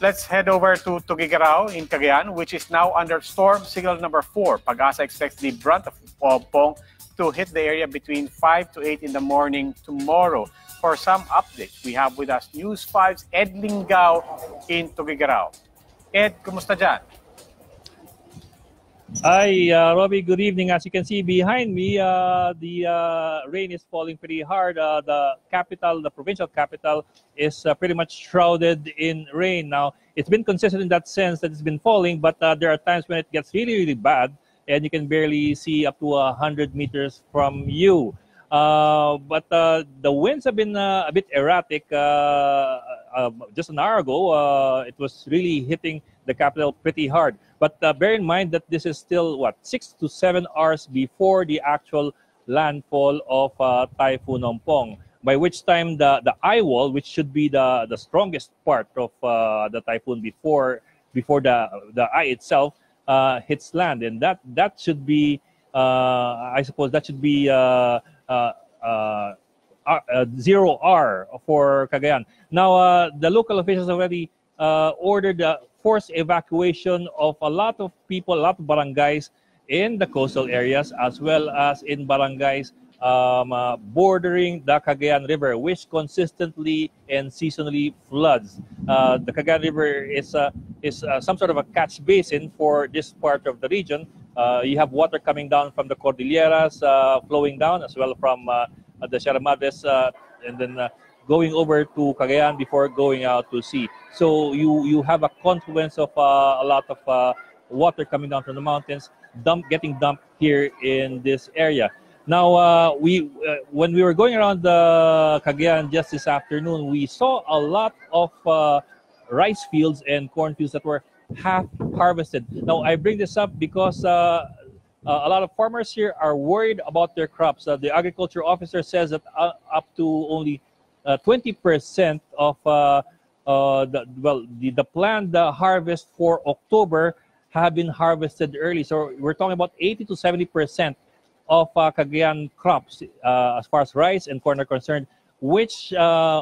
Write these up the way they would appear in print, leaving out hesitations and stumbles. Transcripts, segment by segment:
Let's head over to Tuguegarao in Cagayan, which is now under storm signal number 4. PAGASA expects the brunt of Ompong to hit the area between 5 to 8 in the morning tomorrow. For some updates, we have with us News 5's Ed Lingao in Tuguegarao. Ed, kumusta dyan? Hi, Robbie. Good evening. As you can see behind me, the rain is falling pretty hard. The capital, the provincial capital, is pretty much shrouded in rain. Now, it's been consistent in that sense that it's been falling, but there are times when it gets really, really bad, and you can barely see up to 100 meters from you. But the winds have been a bit erratic. Just an hour ago, it was really hitting the capital pretty hard. But bear in mind that this is still, 6 to 7 hours before the actual landfall of Typhoon Ompong, by which time the eye wall, which should be the strongest part of the typhoon before the eye itself hits land. And that should be, I suppose, that should be 0R for Cagayan. Now, the local officials already ordered forced evacuation of a lot of people, a lot of barangays in the coastal areas, as well as in barangays bordering the Cagayan River, which consistently and seasonally floods. The Cagayan River is some sort of a catch basin for this part of the region. You have water coming down from the Cordilleras, flowing down, as well from the Sierra Madres, and then going over to Cagayan before going out to sea. So you have a confluence of a lot of water coming down from the mountains, getting dumped here in this area. Now, when we were going around the Cagayan just this afternoon, we saw a lot of rice fields and cornfields that were half harvested. Now, I bring this up because a lot of farmers here are worried about their crops. The agriculture officer says that up to only 20% of the planned harvest for October have been harvested early. So we're talking about 80 to 70% of Cagayan crops, as far as rice and corn are concerned, which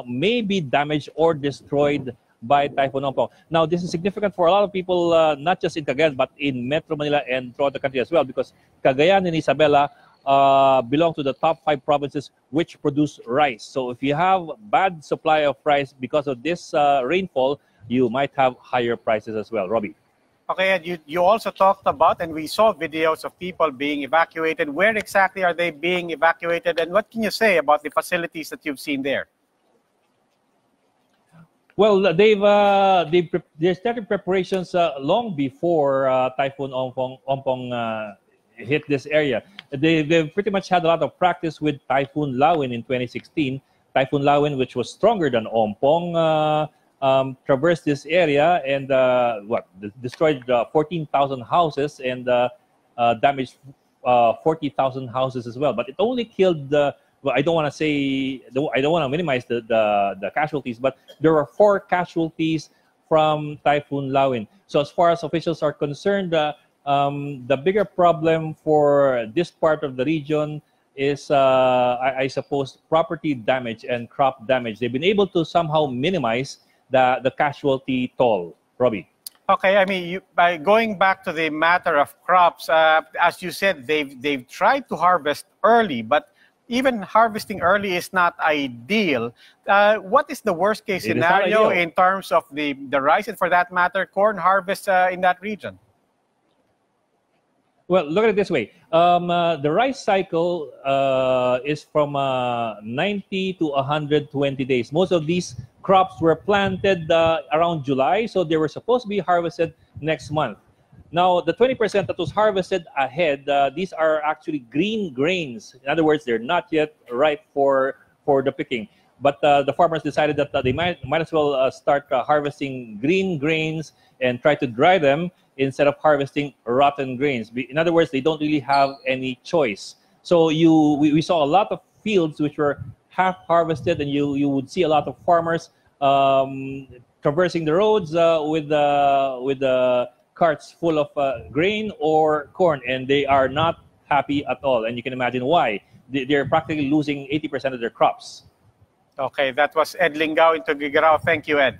may be damaged or destroyed by Typhoon Ompong. Now, this is significant for a lot of people, not just in Cagayan, but in Metro Manila and throughout the country as well, because Cagayan and Isabela belong to the top 5 provinces which produce rice. So if you have bad supply of rice because of this rainfall, you might have higher prices as well. Robbie. Okay, and you also talked about, and we saw videos of people being evacuated. Where exactly are they being evacuated, and what can you say about the facilities that you've seen there? Well, they started preparations long before Typhoon Ompong hit this area. They've pretty much had a lot of practice with Typhoon Loen in 2016. Typhoon Loen, which was stronger than Ompong, traversed this area and destroyed 14,000 houses and damaged 40,000 houses as well. But it only killed I don't want to minimize the casualties, but there were 4 casualties from Typhoon Loen. So as far as officials are concerned, the bigger problem for this part of the region is, I suppose, property damage and crop damage. They've been able to somehow minimize the casualty toll. Robbie. Okay, I mean, by going back to the matter of crops, as you said, they've tried to harvest early, but even harvesting early is not ideal. What is the worst case scenario in terms of the rice and, for that matter, corn harvest in that region? Well, look at it this way. The rice cycle is from 90 to 120 days. Most of these crops were planted around July, so they were supposed to be harvested next month. Now, the 20% that was harvested ahead, these are actually green grains. In other words, they're not yet ripe for the picking. But the farmers decided that they might as well start harvesting green grains and try to dry them instead of harvesting rotten grains. In other words, they don't really have any choice. So we saw a lot of fields which were half harvested, and you would see a lot of farmers traversing the roads with the carts full of grain or corn, and they are not happy at all. And you can imagine why. They're practically losing 80% of their crops. Okay, that was Ed Lingao in Tuguegarao. Thank you, Ed.